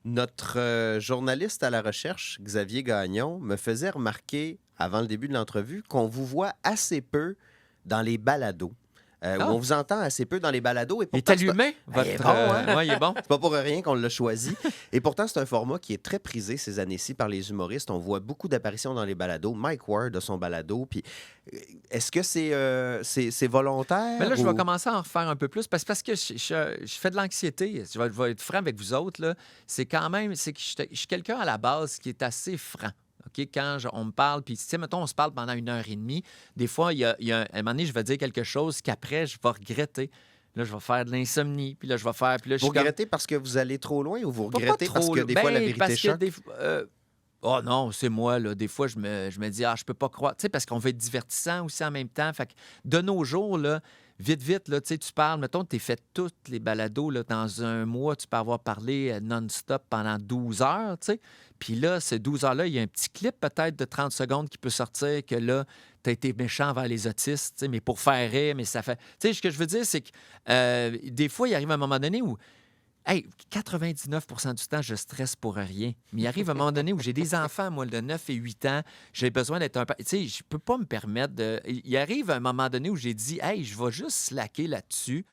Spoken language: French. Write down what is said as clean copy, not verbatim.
Notre journaliste à la recherche, Xavier Gagnon, me faisait remarquer, avant le début de l'entrevue, qu'on vous voit assez peu dans les balados. Ou on Ah! vous entend assez peu dans les balados. Et Il est pourtant, allumé, il est votre... bon, hein? ouais, il est bon. C'est pas pour rien qu'on l'a choisi. Et pourtant, c'est un format qui est très prisé ces années-ci par les humoristes. On voit beaucoup d'apparitions dans les balados. Mike Ward a son balado. Puis, est-ce que c'est volontaire? Mais là, je vais ou... commencer à en refaire un peu plus parce que je fais de l'anxiété. Je vais être franc avec vous autres. Là. C'est quand même, c'est que je suis quelqu'un à la base qui est assez franc. OK? Quand on me parle, puis, tu sais, mettons, on se parle pendant 1 heure et demie. Des fois, à un moment donné, je vais dire quelque chose qu'après, je vais regretter. Là, je vais faire de l'insomnie, puis là, je vais faire. Puis là, je Vous suis comme. regrettez parce que vous allez trop loin ou vous Pas regrettez parce trop, que là. des fois la Ben, vérité parce que choque? oh non, c'est moi, là. Des fois, je me dis, ah, je peux pas croire. Tu sais, parce qu'on veut être divertissant aussi en même temps. Fait que de nos jours, là, vite, là, tu sais, tu parles, mettons, tu fait toutes les balados, là, dans un mois, tu peux avoir parlé non-stop pendant 12 heures, tu sais. Puis là, ces 12 heures-là, il y a un petit clip peut-être de 30 secondes qui peut sortir que là, tu as été méchant envers les autistes, tu sais, mais pour faire rire, mais ça fait. Tu sais, ce que je veux dire, c'est que des fois, il arrive un moment donné où hey, 99 du temps, je stresse pour rien. Mais il arrive un moment donné où j'ai des enfants, moi, de 9 et 8 ans, j'ai besoin d'être un peu. Tu sais, je peux pas me permettre de. Il arrive un moment donné où j'ai dit, hey, je vais juste slacker là-dessus.